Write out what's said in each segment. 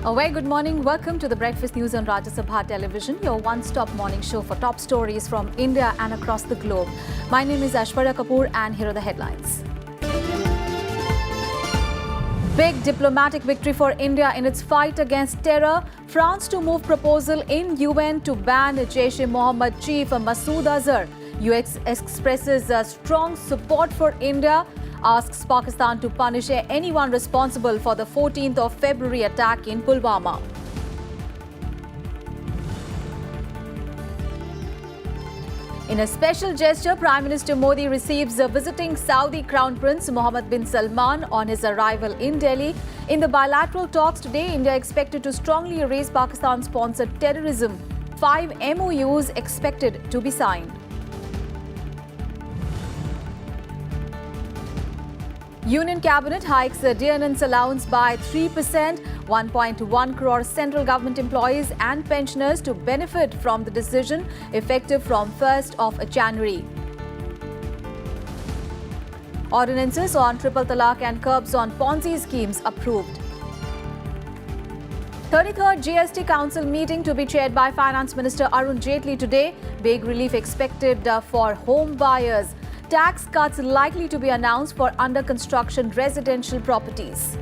A very good morning. Welcome to the Breakfast News on Rajya Sabha television, your one-stop morning show for top stories from India and across the globe. My name is Aishwarya Kapoor and here are the headlines. Big diplomatic victory for India in its fight against terror. France to move proposal in UN to ban Jaish-e-Mohammed chief Masood Azhar. US expresses strong support for India. Asks Pakistan to punish anyone responsible for the 14th of February attack in Pulwama. In a special gesture, Prime Minister Modi receives visiting Saudi Crown Prince Mohammed bin Salman on his arrival in Delhi. In the bilateral talks today, India expected to strongly erase Pakistan-sponsored terrorism. 5 MOUs expected to be signed. Union Cabinet hikes the DNN's allowance by 3%, 1.1 crore central government employees and pensioners to benefit from the decision effective from 1st of January. Ordinances on triple talaq and curbs on Ponzi schemes approved. 33rd GST Council meeting to be chaired by Finance Minister Arun Jaitley today. Big relief expected for home buyers. Tax cuts likely to be announced for under-construction residential properties.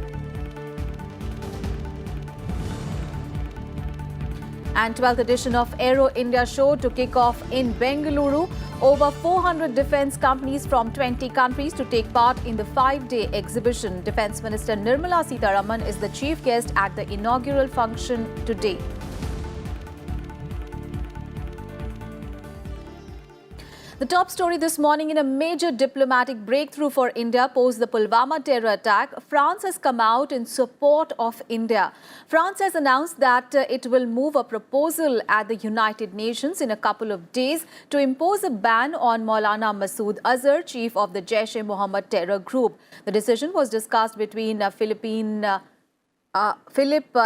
And 12th edition of Aero India show to kick off in Bengaluru. Over 400 defence companies from 20 countries to take part in the 5-day exhibition. Defence Minister Nirmala Sitharaman is the chief guest at the inaugural function today. The top story this morning: in a major diplomatic breakthrough for India post the Pulwama terror attack, France has come out in support of India. France has announced that it will move a proposal at the United Nations in a couple of days to impose a ban on Maulana Masood Azhar, chief of the Jaish-e-Mohammed terror group. The decision was discussed between Philippe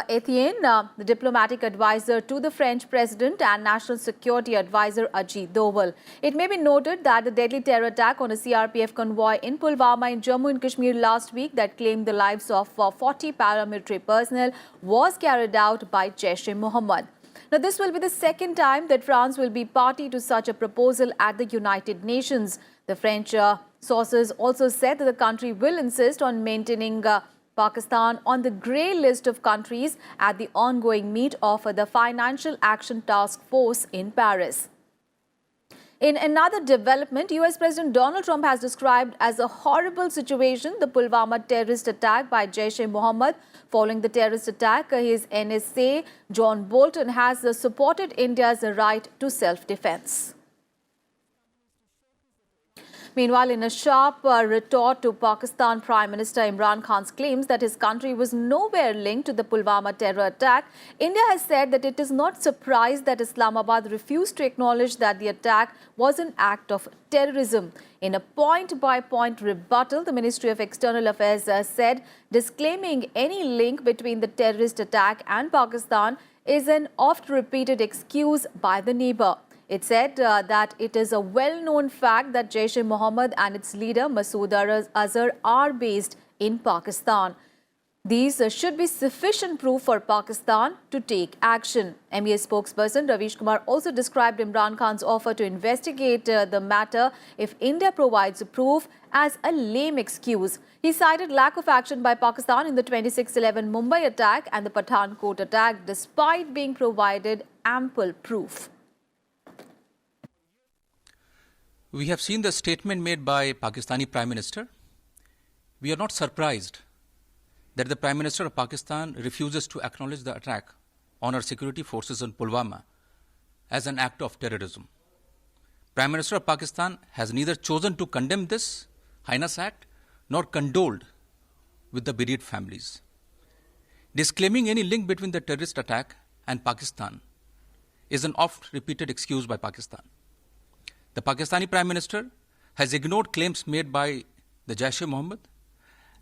Etienne, the diplomatic advisor to the French president, and National Security Advisor Ajit Doval. It may be noted that the deadly terror attack on a CRPF convoy in Pulwama in Jammu and Kashmir last week that claimed the lives of 40 paramilitary personnel was carried out by Jaish-e-Mohammed. Now, this will be the second time that France will be party to such a proposal at the United Nations. The French sources also said that the country will insist on maintaining Pakistan on the grey list of countries at the ongoing meet of the Financial Action Task Force in Paris. In another development, US President Donald Trump has described as a horrible situation the Pulwama terrorist attack by Jaish-e-Mohammed. Following the terrorist attack, his NSA, John Bolton, has supported India's right to self-defense. Meanwhile, in a sharp retort to Pakistan Prime Minister Imran Khan's claims that his country was nowhere linked to the Pulwama terror attack, India has said that it is not surprised that Islamabad refused to acknowledge that the attack was an act of terrorism. In a point-by-point rebuttal, the Ministry of External Affairs said disclaiming any link between the terrorist attack and Pakistan is an oft-repeated excuse by the neighbour. It said that it is a well-known fact that Jaish-e-Mohammed and its leader Masood Azhar are based in Pakistan. These should be sufficient proof for Pakistan to take action. MEA spokesperson Ravish Kumar also described Imran Khan's offer to investigate the matter if India provides proof as a lame excuse. He cited lack of action by Pakistan in the 26/11 Mumbai attack and the Pathankot attack despite being provided ample proof. We have seen the statement made by Pakistani Prime Minister. We are not surprised that the Prime Minister of Pakistan refuses to acknowledge the attack on our security forces in Pulwama as an act of terrorism. Prime Minister of Pakistan has neither chosen to condemn this heinous act nor condoled with the bereaved families. Disclaiming any link between the terrorist attack and Pakistan is an oft-repeated excuse by Pakistan. The Pakistani Prime Minister has ignored claims made by the Jaish-e-Mohammed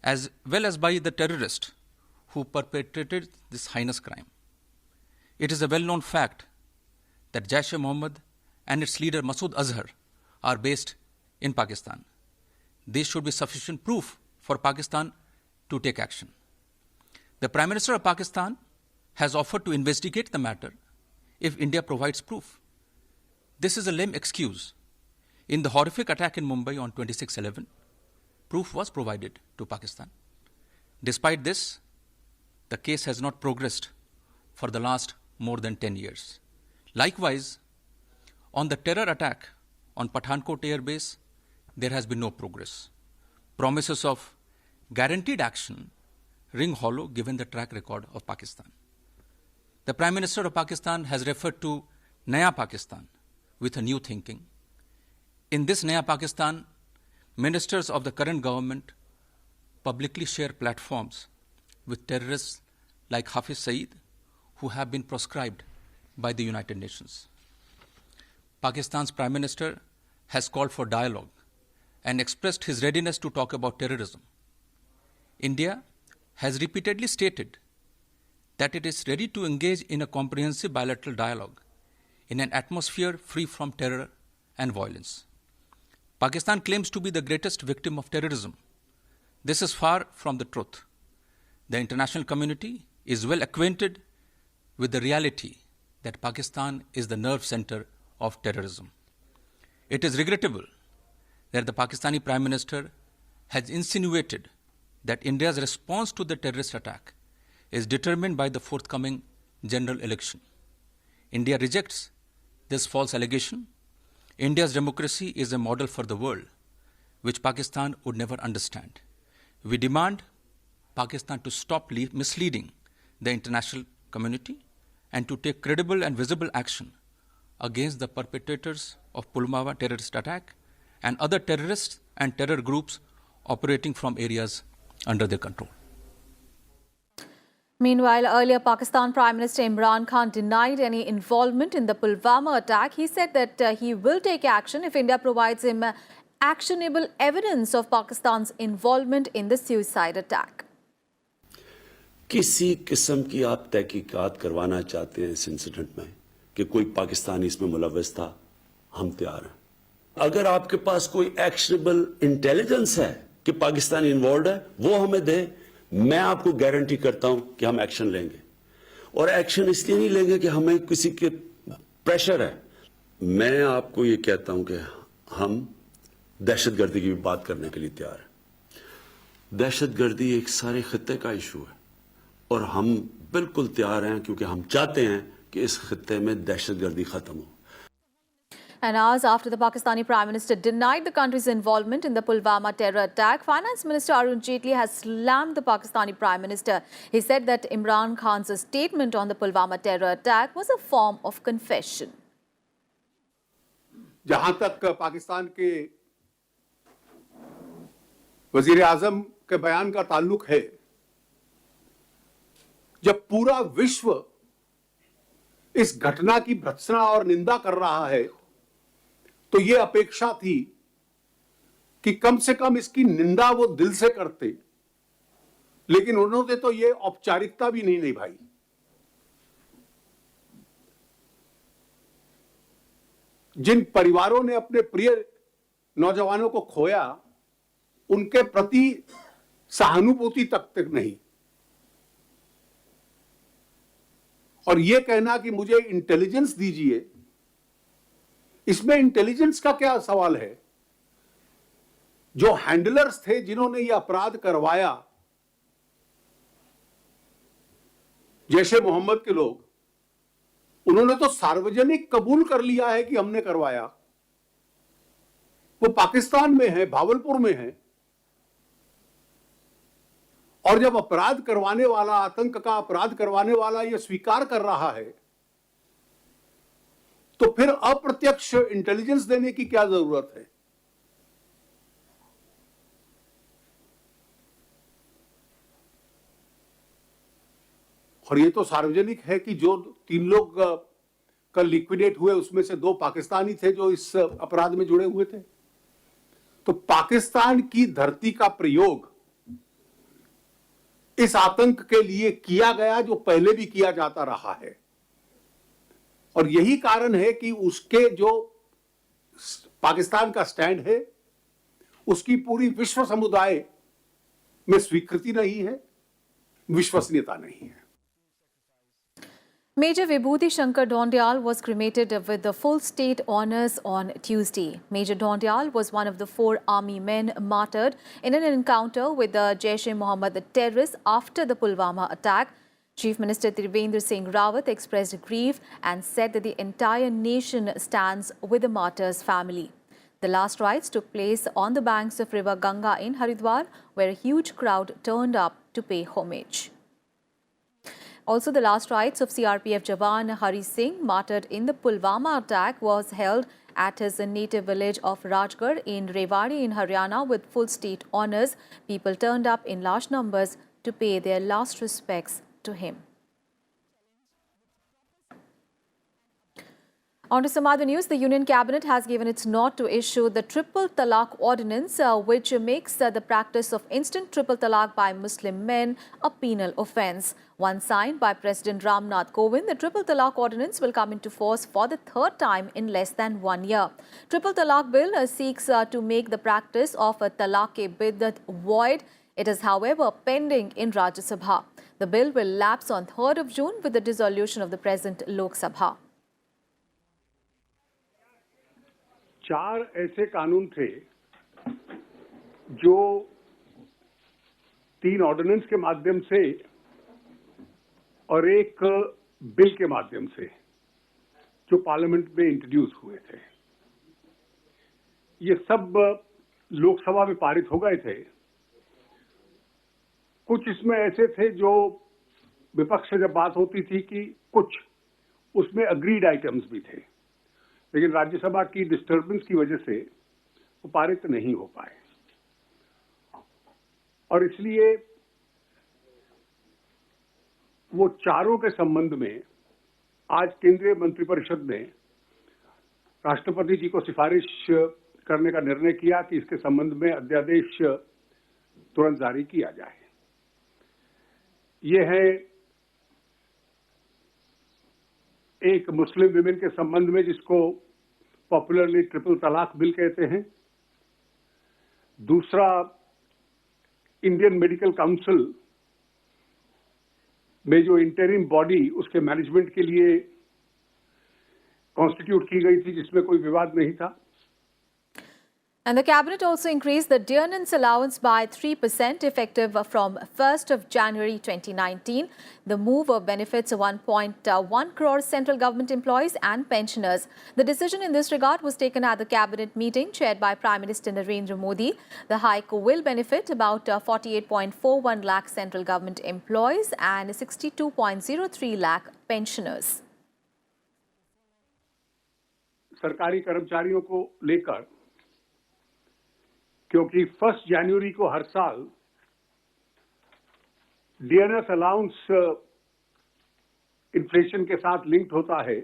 as well as by the terrorist who perpetrated this heinous crime. It is a well-known fact that Jaish-e-Mohammed and its leader Masood Azhar are based in Pakistan. This should be sufficient proof for Pakistan to take action. The Prime Minister of Pakistan has offered to investigate the matter if India provides proof. This is a lame excuse. In the horrific attack in Mumbai on 26/11, proof was provided to Pakistan. Despite this, the case has not progressed for the last more than 10 years. Likewise, on the terror attack on Pathankot Air Base, there has been no progress. Promises of guaranteed action ring hollow given the track record of Pakistan. The Prime Minister of Pakistan has referred to Naya Pakistan with a new thinking. In this Naya Pakistan, ministers of the current government publicly share platforms with terrorists like Hafiz Saeed, who have been proscribed by the United Nations. Pakistan's Prime Minister has called for dialogue and expressed his readiness to talk about terrorism. India has repeatedly stated that it is ready to engage in a comprehensive bilateral dialogue in an atmosphere free from terror and violence. Pakistan claims to be the greatest victim of terrorism. This is far from the truth. The international community is well acquainted with the reality that Pakistan is the nerve center of terrorism. It is regrettable that the Pakistani Prime Minister has insinuated that India's response to the terrorist attack is determined by the forthcoming general election. India rejects this false allegation. India's democracy is a model for the world, which Pakistan would never understand. We demand Pakistan to stop misleading the international community and to take credible and visible action against the perpetrators of Pulwama terrorist attack and other terrorists and terror groups operating from areas under their control. Meanwhile, earlier Pakistan Prime Minister Imran Khan denied any involvement in the Pulwama attack. He said that he will take action if India provides him actionable evidence of Pakistan's involvement in the suicide attack. किसी किस्म की आप तहकीकात करवाना चाहते हैं इस incident में कि कोई पाकिस्तानी इसमें मुलव्वस था, हम तैयार हैं। अगर आपके पास कोई एक्शनेबल इंटेलिजेंस है कि पाकिस्तानी इन्वॉल्व है, वो हमें दे, मैं आपको गारंटी करता हूं कि हम एक्शन लेंगे। और एक्शन इसलिए नहीं लेंगे कि हमें किसी के प्रेशर है। मैं आपको ये कहता हूं कि हम दहशतगर्दी की भी बात करने के लिए तैयार हैं। दहशतगर्दी एक सारे खित्ते का इशू है और हम बिल्कुल तैयार हैं क्योंकि हम चाहते हैं कि इस खित्ते में दहशतगर्दी खत्म हो। And hours after the Pakistani Prime Minister denied the country's involvement in the Pulwama terror attack, Finance Minister Arun Jaitley has slammed the Pakistani Prime Minister. He said that Imran Khan's statement on the Pulwama terror attack was a form of confession. जहां तक पाकिस्तान के वजीर आजम के बयान का ताल्लुक है, जब पूरा विश्व इस घटना की भर्त्सना और निंदा कर रहा है, तो यह अपेक्षा थी कि कम से कम इसकी निंदा वो दिल से करते, लेकिन उन्होंने तो यह औपचारिकता भी नहीं निभाई। जिन परिवारों ने अपने प्रिय नौजवानों को खोया, उनके प्रति सहानुभूति तक नहीं। और यह कहना कि मुझे इंटेलिजेंस दीजिए, इसमें इंटेलिजेंस का क्या सवाल है? जो हैंडलर्स थे जिन्होंने यह अपराध करवाया, जैसे मोहम्मद के लोग, उन्होंने तो सार्वजनिक कबूल कर लिया है कि हमने करवाया। वो पाकिस्तान में है, भावलपुर में है, और जब अपराध करवाने वाला, आतंक का अपराध करवाने वाला यह स्वीकार कर रहा है, तो फिर अप्रत्यक्ष इंटेलिजेंस देने की क्या जरूरत है? और ये तो सार्वजनिक है कि जो 3 लोग कल लिक्विडेट हुए, उसमें से 2 पाकिस्तानी थे जो इस अपराध में जुड़े हुए थे। तो पाकिस्तान की धरती का प्रयोग इस आतंक के लिए किया गया, जो पहले भी किया जाता रहा है। और यही कारण है कि उसके जो पाकिस्तान का स्टैंड है, उसकी पूरी विश्व समुदाय में स्वीकृति नहीं है, विश्वसनीयता नहीं है। Major Vibhuti Shankar Dondyal was cremated with the full state honours on Tuesday. Major Dondyal was one of the 4 army men martyred in an encounter with the Jaish-e-Mohammed terrorists after the Pulwama attack. Chief Minister Trivendra Singh Rawat expressed grief and said that the entire nation stands with the martyr's family. The last rites took place on the banks of River Ganga in Haridwar, where a huge crowd turned up to pay homage. Also, the last rites of CRPF Jawan Hari Singh, martyred in the Pulwama attack, was held at his native village of Rajya in Rewari in Haryana with full state honours. People turned up in large numbers to pay their last respects to him. On to some other news, the Union Cabinet has given its nod to issue the Triple Talaq Ordinance, which makes the practice of instant triple talaq by Muslim men a penal offence. Once signed by President Ram Nath Kovind, the Triple Talaq Ordinance will come into force for the 3rd time in less than 1 year. Triple Talaq Bill seeks to make the practice of a talaq-e-biddat void. It is, however, pending in Rajya Sabha. The bill will lapse on 3rd of June with the dissolution of the present Lok Sabha. 4 ऐसे कानून थे जो 3 ordinance के माध्यम से और एक bill के माध्यम से जो पार्लियामेंट में इंट्रोड्यूस हुए थे। ये सब लोकसभा में पारित हो गए थे। कुछ इसमें ऐसे थे जो विपक्ष से जब बात होती थी कि कुछ उसमें अग्रीड आइटम्स भी थे, लेकिन राज्यसभा की डिस्टर्बेंस की वजह से वो पारित नहीं हो पाए और इसलिए वो चारों के संबंध में आज केंद्रीय मंत्रिपरिषद ने राष्ट्रपति जी को सिफारिश करने का निर्णय किया कि इसके संबंध में अध्यादेश तुरंत जारी किया जाए। ये है एक मुस्लिम विमेन के संबंध में जिसको पॉपुलरली ट्रिपल तलाक बिल कहते हैं। दूसरा, इंडियन मेडिकल काउंसिल में जो इंटरिम बॉडी उसके मैनेजमेंट के लिए कॉन्स्टिट्यूट की गई थी जिसमें कोई विवाद नहीं था। And the Cabinet also increased the dearness allowance by 3% effective from 1st of January 2019. The move benefits 1.1 crore central government employees and pensioners. The decision in this regard was taken at the Cabinet meeting chaired by Prime Minister Narendra Modi. The hike will benefit about 48.41 lakh central government employees and 62.03 lakh pensioners. सरकारी कर्मचारियों को लेकर, क्योंकि 1 जनवरी को हर साल dearness allowance inflation के साथ linked होता है,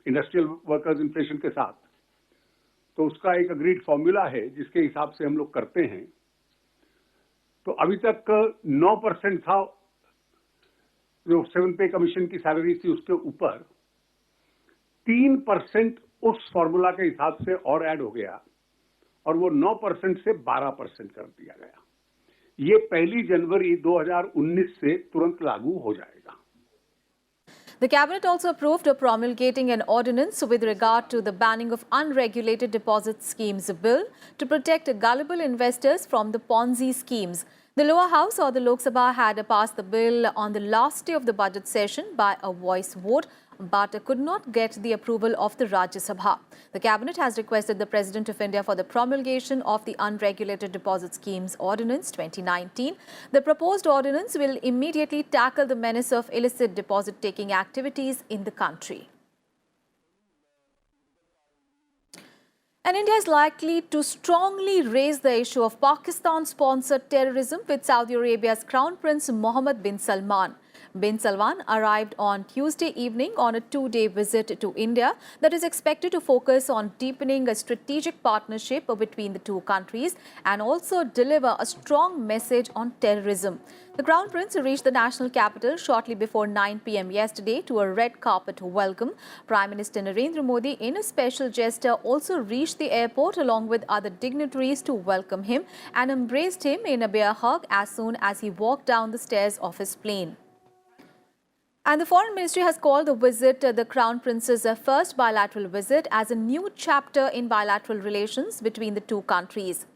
इंडस्ट्रियल वर्कर्स इन्फ्लेशन के साथ, तो उसका एक अग्रीड फॉर्मूला है जिसके हिसाब से हम लोग करते हैं। तो अभी तक 9% था जो 7 पे कमीशन की सैलरी थी, उसके ऊपर 3% उस फॉर्मूला के हिसाब से और ऐड हो गया और वो 9% से 12% कर दिया गया। ये 1 जनवरी 2019 से तुरंत लागू हो जाएगा। The Cabinet also approved promulgating an ordinance with regard to the banning of unregulated deposit schemes bill to protect gullible investors from the Ponzi schemes. The lower house or the Lok Sabha had passed the bill on the last day of the budget session by a voice vote, but could not get the approval of the Rajya Sabha. The Cabinet has requested the President of India for the promulgation of the Unregulated Deposit Schemes Ordinance 2019. The proposed ordinance will immediately tackle the menace of illicit deposit-taking activities in the country. And India is likely to strongly raise the issue of Pakistan-sponsored terrorism with Saudi Arabia's Crown Prince Mohammed bin Salman. Bin Salman arrived on Tuesday evening on a 2-day visit to India that is expected to focus on deepening a strategic partnership between the two countries and also deliver a strong message on terrorism. The Crown Prince reached the national capital shortly before 9 p.m. yesterday to a red carpet welcome. Prime Minister Narendra Modi, in a special gesture, also reached the airport along with other dignitaries to welcome him and embraced him in a bear hug as soon as he walked down the stairs of his plane. And the Foreign Ministry has called the visit the Crown Prince's first bilateral visit as a new chapter in bilateral relations between the two countries.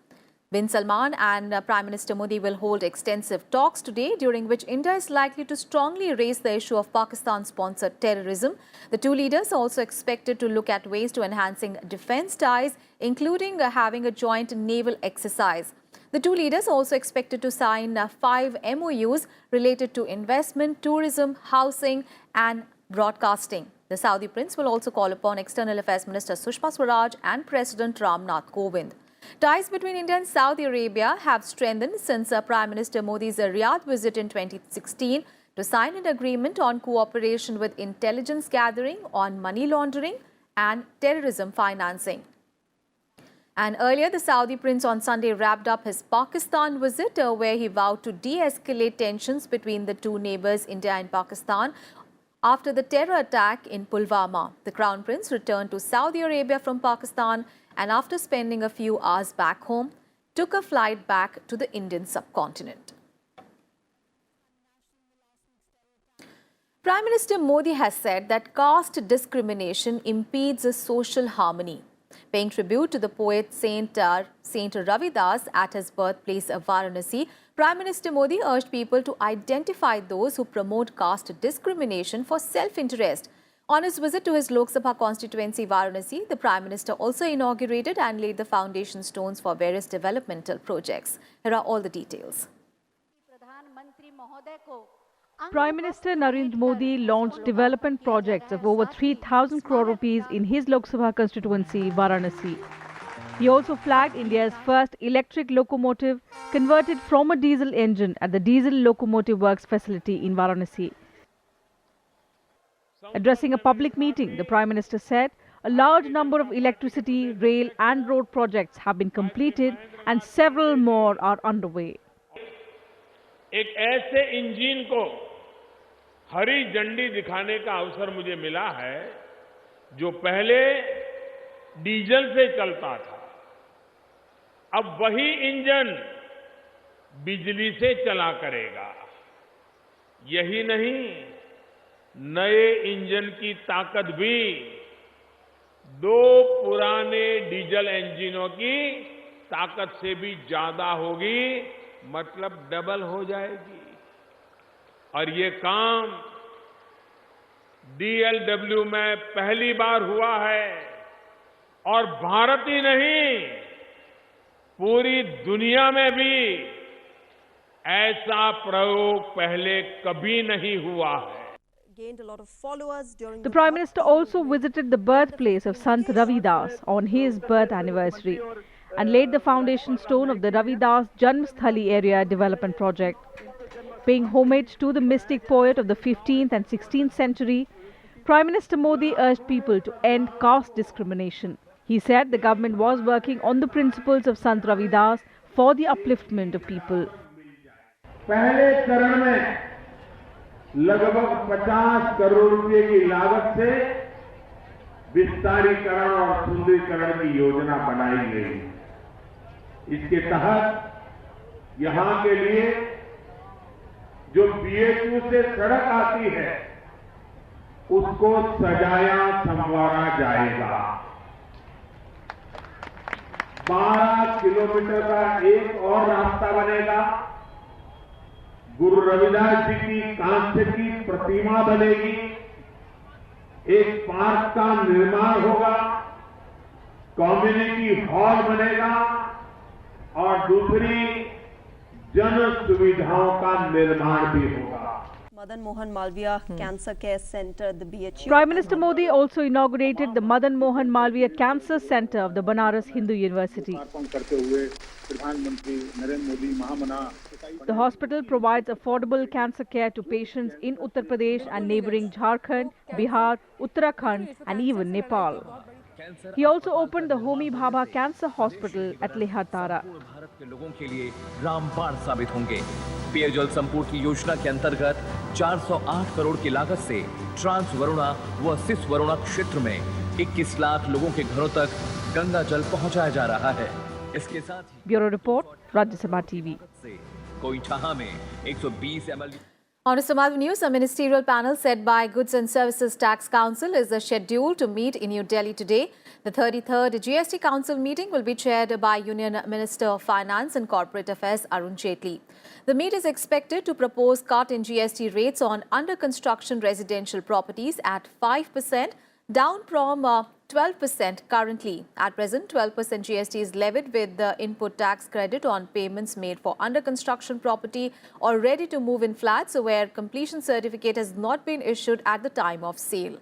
Bin Salman and Prime Minister Modi will hold extensive talks today, during which India is likely to strongly raise the issue of Pakistan-sponsored terrorism. The two leaders are also expected to look at ways to enhancing defence ties, including having a joint naval exercise. The two leaders are also expected to sign 5 MOUs related to investment, tourism, housing and broadcasting. The Saudi prince will also call upon External Affairs Minister Sushma Swaraj and President Ram Nath Kovind. Ties between India and Saudi Arabia have strengthened since Prime Minister Modi's Riyadh visit in 2016 to sign an agreement on cooperation with intelligence gathering on money laundering and terrorism financing. And earlier, the Saudi prince on Sunday wrapped up his Pakistan visit, where he vowed to de-escalate tensions between the two neighbours, India and Pakistan, after the terror attack in Pulwama. The Crown Prince returned to Saudi Arabia from Pakistan and after spending a few hours back home, took a flight back to the Indian subcontinent. Prime Minister Modi has said that caste discrimination impedes social harmony. Paying tribute to the poet Saint Ravidas at his birthplace Varanasi, Prime Minister Modi urged people to identify those who promote caste discrimination for self-interest. On his visit to his Lok Sabha constituency Varanasi, the Prime Minister also inaugurated and laid the foundation stones for various developmental projects. Here are all the details. Prime Minister Narendra Modi launched development projects of over 3,000 crore rupees in his Lok Sabha constituency, Varanasi. He also flagged India's first electric locomotive converted from a diesel engine at the Diesel Locomotive Works facility in Varanasi. Addressing a public meeting, the Prime Minister said a large number of electricity, rail and road projects have been completed and several more are underway. एक ऐसे engine को हरी झंडी दिखाने का अवसर मुझे मिला है जो पहले डीजल से चलता था। अब वही इंजन बिजली से चला करेगा। यही नहीं, नए इंजन की ताकत भी 2 पुराने डीजल इंजनों की ताकत से भी ज्यादा होगी, मतलब डबल हो जाएगी। और ये काम डीएलडब्ल्यू में पहली बार हुआ है और भारत ही नहीं, पूरी दुनिया में भी ऐसा प्रयोग पहले कभी नहीं हुआ है। The Prime Minister also visited the birthplace of Sant Ravidas on his birth anniversary and laid the foundation stone of the Ravidas Janmsthali area development project. Paying homage to the mystic poet of the 15th and 16th century, Prime Minister Modi urged people to end caste discrimination. He said the government was working on the principles of Sant Ravidas for the upliftment of people. पहले चरण में लगभग 50 करोड़ रुपए की लागत से विस्तारीकरण और सुंदरीकरण की योजना बनाई गई। इसके तहत यहां के लिए जो बीएचयू से सड़क आती है उसको सजाया संवारा जाएगा। 12 किलोमीटर का एक और रास्ता बनेगा। गुरु रविदास जी की कांस्य की प्रतिमा बनेगी। एक पार्क का निर्माण होगा, कम्युनिटी हॉल बनेगा और दूसरी जन सुविधाओं का निर्माण भी होगा। Madan Mohan Malviya Cancer Care Center, the BHU. Prime Minister Modi also inaugurated the Madan Mohan Malviya Cancer Center of the Banaras Hindu University. The hospital provides affordable cancer care to patients in Uttar Pradesh and neighbouring Jharkhand, Bihar, Uttarakhand and even Nepal. He also opened the Homi Bhabha Cancer Hospital at Lehatara. Bharat के लोगों के लिए रामबाण साबित होंगे। पेयजल संपूर्ति योजना के अंतर्गत 408 करोड़ की लागत से ट्रांस वरुणा व सिस वरुणा क्षेत्र में 21 लाख लोगों के घरों तक गंगा जल पहुंचाया जा रहा है। इसके साथ ही ब्यूरो रिपोर्ट, राज्य सभा टीवी। कोइठाहा में 120 ml On to some other news, a ministerial panel set by Goods and Services Tax Council is scheduled to meet in New Delhi today. The 33rd GST Council meeting will be chaired by Union Minister of Finance and Corporate Affairs Arun Jaitley. The meet is expected to propose cut in GST rates on under-construction residential properties at 5%, down from 12% currently. At present, 12% GST is levied with the input tax credit on payments made for under-construction property or ready-to-move-in flats where completion certificate has not been issued at the time of sale.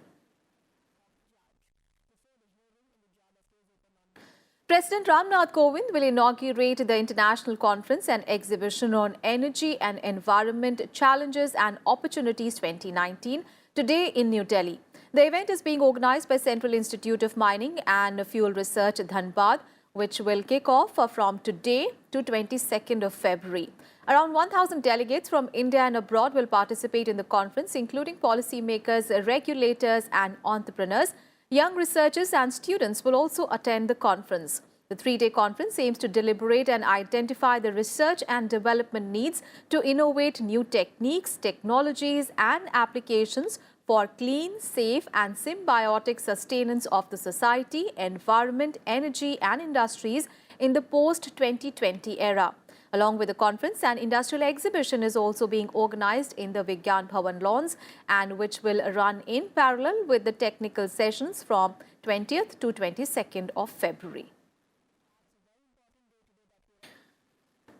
President Ramnath Kovind will inaugurate the International Conference and Exhibition on Energy and Environment Challenges and Opportunities 2019 today in New Delhi. The event is being organized by Central Institute of Mining and Fuel Research, Dhanbad, which will kick off from today to 22nd of February. Around 1,000 delegates from India and abroad will participate in the conference, including policymakers, regulators and entrepreneurs. Young researchers and students will also attend the conference. The three-day conference aims to deliberate and identify the research and development needs to innovate new techniques, technologies and applications for clean, safe and symbiotic sustenance of the society, environment, energy and industries in the post-2020 era. Along with the conference, an industrial exhibition is also being organized in the Vigyan Bhavan lawns and which will run in parallel with the technical sessions from 20th to 22nd of February.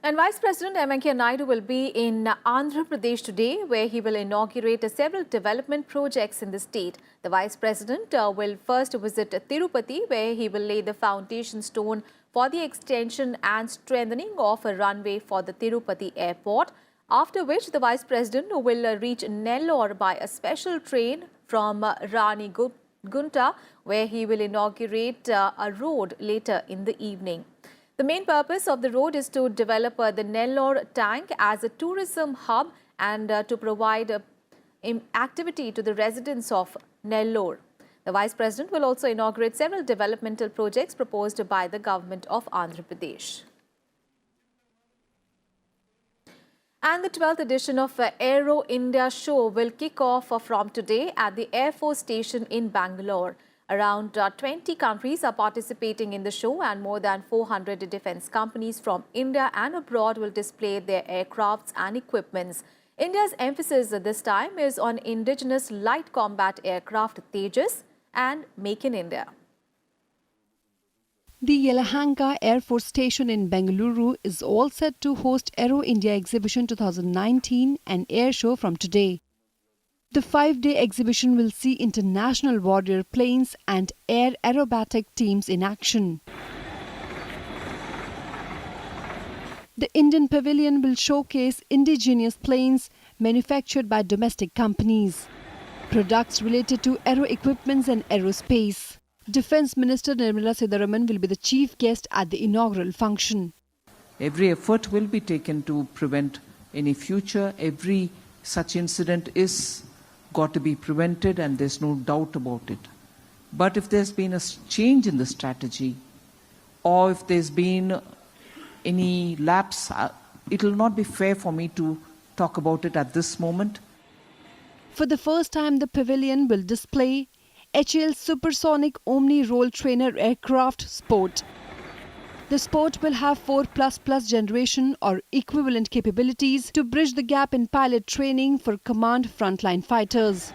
And Vice President M. Venkaiah Naidu will be in Andhra Pradesh today, where he will inaugurate several development projects in the state. The Vice President will first visit Tirupati, where he will lay the foundation stone for the extension and strengthening of a runway for the Tirupati airport, after which the Vice President will reach Nellore by a special train from Rani Gunta, where he will inaugurate a road later in the evening. The main purpose of the road is to develop the Nellore tank as a tourism hub and to provide activity to the residents of Nellore. The Vice President will also inaugurate several developmental projects proposed by the government of Andhra Pradesh. And the 12th edition of Aero India Show will kick off from today at the Air Force Station in Bangalore. Around 20 countries are participating in the show and more than 400 defense companies from India and abroad will display their aircrafts and equipments. India's emphasis this time is on indigenous light combat aircraft Tejas and Make in India. The Yelahanka Air Force Station in Bengaluru is all set to host Aero India Exhibition 2019 and air show from today. The 5-day exhibition will see international warrior planes and air aerobatic teams in action. The Indian Pavilion will showcase indigenous planes manufactured by domestic companies, products related to aero equipments and aerospace. Defence Minister Nirmala Sitharaman will be the chief guest at the inaugural function. Every effort will be taken to prevent any future. Every such incident is got to be prevented and there's no doubt about it. But if there's been a change in the strategy or if there's been any lapse, it will not be fair for me to talk about it at this moment. For the first time, the pavilion will display HAL Supersonic Omni Roll Trainer Aircraft Sport. The Sport will have 4++ generation or equivalent capabilities to bridge the gap in pilot training for command frontline fighters.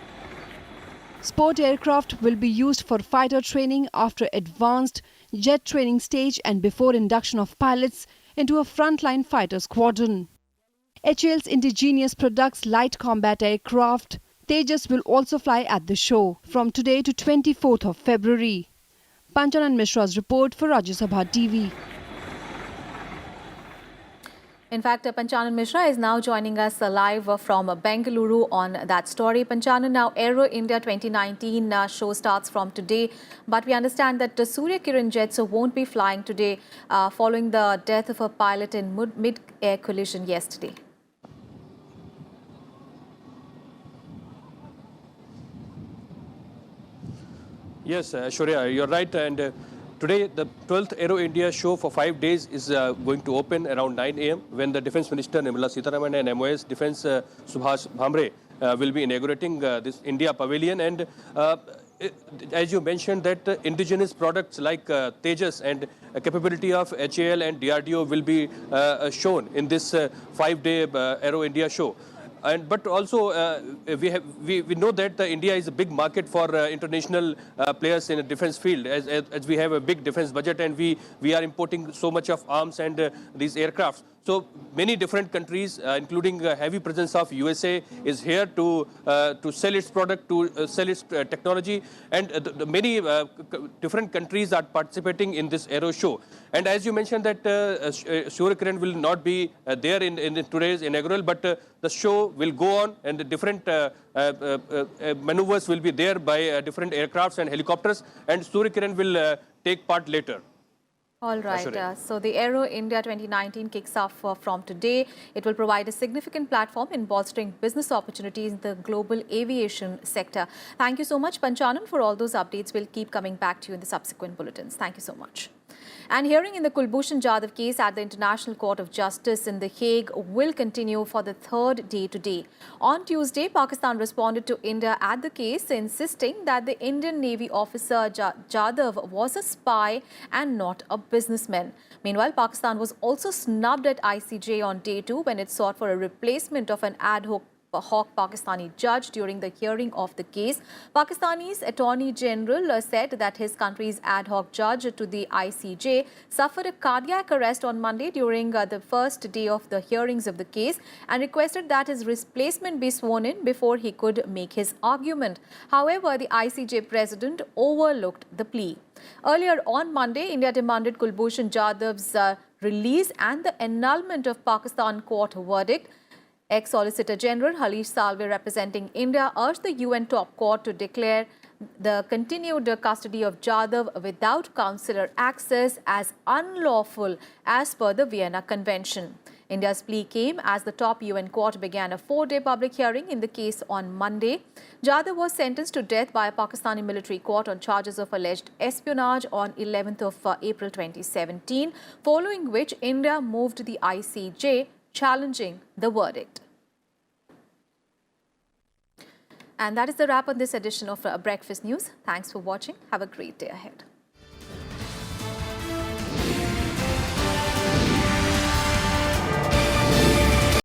Sport aircraft will be used for fighter training after advanced jet training stage and before induction of pilots into a frontline fighter squadron. HAL's indigenous products light combat aircraft Tejas will also fly at the show from today to 24th of February. Panchanan Mishra's report for Rajya Sabha TV. In fact, Panchanan Mishra is now joining us live from Bengaluru on that story. Panchanan, now Aero India 2019 show starts from today, but we understand that the Surya Kiran jets won't be flying today following the death of a pilot in mid-air collision yesterday. Yes, Aishwarya, you're right. And Today, the 12th Aero India show for 5 days is going to open around 9 a.m. when the Defence Minister Nirmala Sitharaman and MOS Defence Subhash Bhamre will be inaugurating this India Pavilion. And as you mentioned, that indigenous products like Tejas and capability of HAL and DRDO will be shown in this 5-day Aero India show. But also we know that India is a big market for international players in the defense field, as we have a big defense budget, and we are importing so much of arms and these aircrafts. So many different countries, including heavy presence of USA, is here to sell its product, to sell its technology, and many different countries are participating in this aero show. And as you mentioned that Surya Kiran will not be there in today's inaugural, but the show will go on, and the different maneuvers will be there by different aircrafts and helicopters, and Surya Kiran will take part later. All right. So the Aero India 2019 kicks off from today. It will provide a significant platform in bolstering business opportunities in the global aviation sector. Thank you so much, Panchanan, for all those updates. We'll keep coming back to you in the subsequent bulletins. Thank you so much. And hearing in the Kulbhushan Jadhav case at the International Court of Justice in The Hague will continue for the third day today. On Tuesday, Pakistan responded to India at the case, insisting that the Indian Navy officer Jadhav was a spy and not a businessman. Meanwhile, Pakistan was also snubbed at ICJ on day 2 when it sought for a replacement of an ad hoc Pakistani judge during the hearing of the case. Pakistani's Attorney General said that his country's ad hoc judge to the ICJ suffered a cardiac arrest on Monday during the first day of the hearings of the case and requested that his replacement be sworn in before he could make his argument. However, the ICJ president overlooked the plea. Earlier on Monday, India demanded Kulbhushan Jadhav's release and the annulment of Pakistan court verdict. Ex-Solicitor General Harish Salve, representing India, urged the UN top court to declare the continued custody of Jadhav without consular access as unlawful as per the Vienna Convention. India's plea came as the top UN court began a 4-day public hearing in the case on Monday. Jadhav was sentenced to death by a Pakistani military court on charges of alleged espionage on 11th of April 2017, following which India moved the ICJ challenging the verdict. And that is the wrap on this edition of Breakfast News. Thanks for watching. Have a great day ahead.